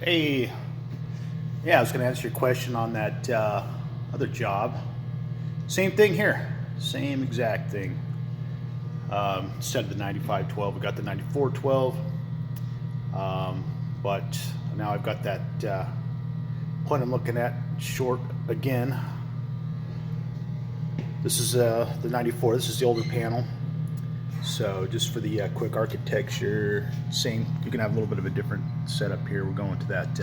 Hey, yeah, I was going to answer your question on that other job. Same thing here, same exact thing. Instead of the 9512, we got the 9412. But now I've got that point I'm looking at short again. This is the 94. This is the older panel. So just for the quick architecture, same. You can have a little bit of a different setup here. We're going to that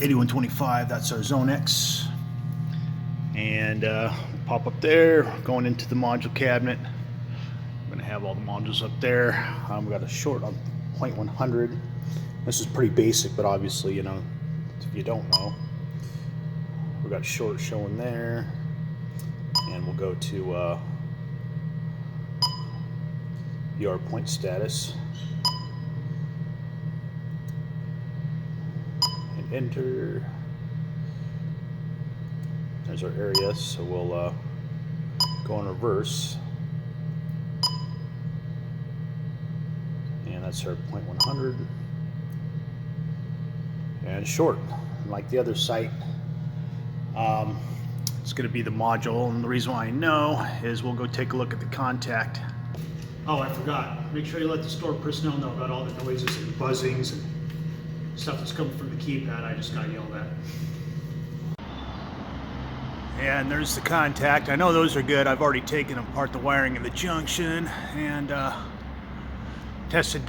8125. That's our Zone X, and pop up there. Going into the module cabinet. I'm going to have all the modules up there. We got a short on 0.100. This is pretty basic, but obviously, you know, if you don't know, we got short showing there, and we'll go to your point status and enter. There's our area, so we'll go in reverse, and that's our 0.100 and short. Like the other site, it's going to be the module, and the reason why I know is we'll go take a look at the contact. Oh, I forgot. Make sure you let the store personnel know about all the noises and buzzings and stuff that's coming from the keypad. I just got yelled at. And there's the contact. I know those are good. I've already taken apart the wiring in the junction and tested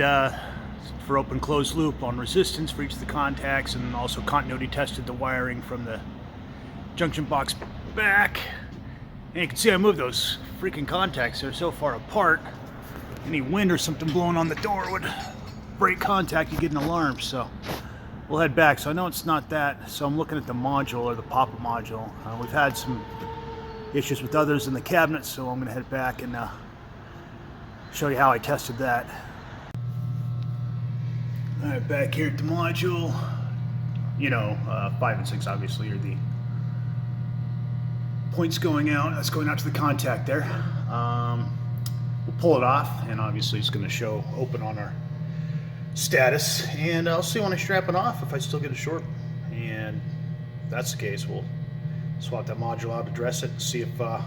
for open closed loop on resistance for each of the contacts, and also continuity tested the wiring from the junction box back. And you can see I moved those freaking contacts. They're so far apart. Any wind or something blowing on the door would break contact. You get an alarm. So we'll head back. So I know it's not that. So I'm looking at the module, or the POPIT module. We've had some issues with others in the cabinet, so I'm going to head back and show you how I tested that. All right, back here at the module. You know, 5 and 6 obviously are the points going out. That's going out to the contact there. We'll pull it off, and obviously it's going to show open on our status, and I'll see when I strap it off if I still get a short, and if that's the case, we'll swap that module out, address it, and see if it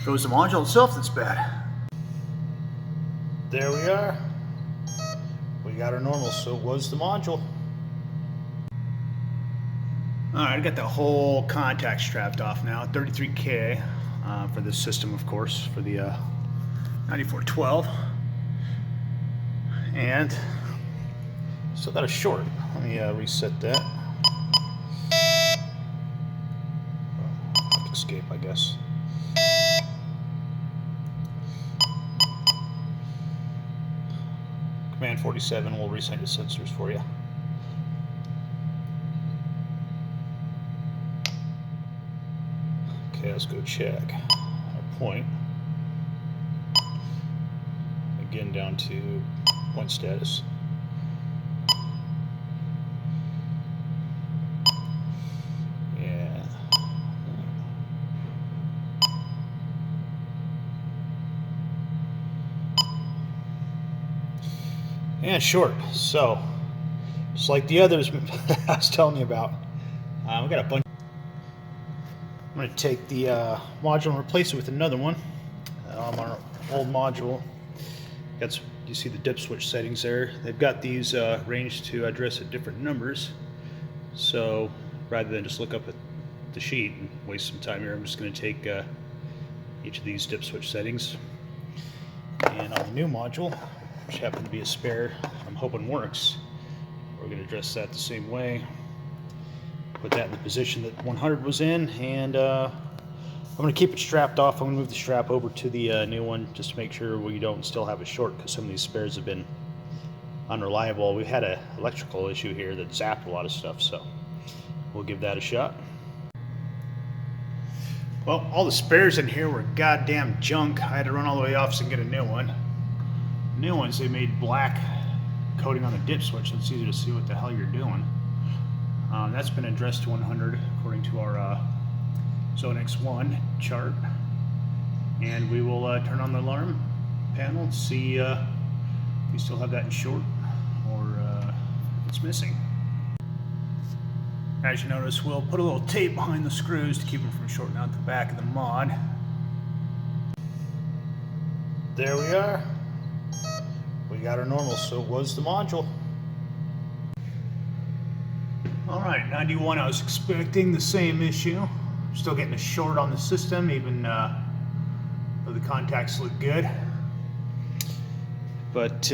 was the module itself that's bad. There we are. We got our normal, so it was the module. Alright, I got the whole contact strapped off now, 33K. For this system, of course, for the 9412, and still got a short. Let me reset that. Escape, I guess. Command 47 will reset the sensors for you. Okay, let's go check our point. Again, down to point status. Yeah. And short. So, just like the others I was telling you about, we got a bunch. I'm going to take the module and replace it with another one. Our old module, you see the dip switch settings there. They've got these ranged to address at different numbers. So rather than just look up at the sheet and waste some time here, I'm just going to take each of these dip switch settings. And on the new module, which happened to be a spare, I'm hoping works, we're going to address that the same way. Put that in the position that 100 was in, and I'm going to keep it strapped off. I'm going to move the strap over to the new one just to make sure we don't still have a short, because some of these spares have been unreliable. We've had an electrical issue here that zapped a lot of stuff, so we'll give that a shot. Well, all the spares in here were goddamn junk. I had to run all the way off and get a new one. New ones, they made black coating on the dip switch, so it's easy to see what the hell you're doing. That's been addressed to 100 according to our Zone X1 chart, and we will turn on the alarm panel and see if we still have that in short, or what's missing. As you notice, we'll put a little tape behind the screws to keep them from shorting out the back of the mod. There we are. We got our normal, so it was the module. Alright, 91, I was expecting the same issue. Still getting a short on the system, even though the contacts look good. But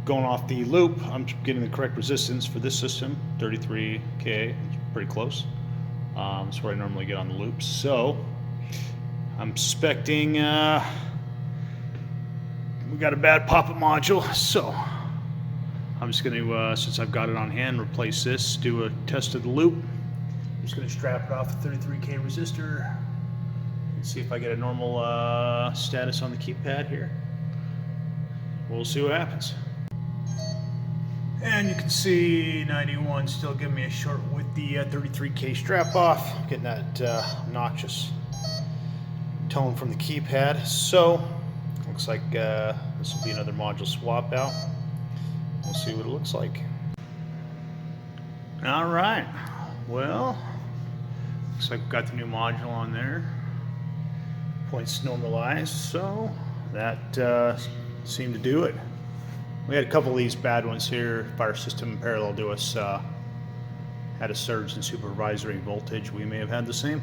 going off the loop, I'm getting the correct resistance for this system, 33K, it's pretty close. That's where I normally get on the loops. So I'm suspecting we got a bad pop-up module. So I'm just going to, since I've got it on hand, replace this, do a test of the loop. I'm just going to strap it off a 33K resistor and see if I get a normal status on the keypad here. We'll see what happens. And you can see 91 still giving me a short with the 33K strap off. Getting that obnoxious tone from the keypad. So looks like this will be another module swap out. We'll see what it looks like. All right. Well, looks like we've got the new module on there. Points normalized. So that seemed to do it. We had a couple of these bad ones here. Fire system in parallel to us had a surge in supervisory voltage. We may have had the same.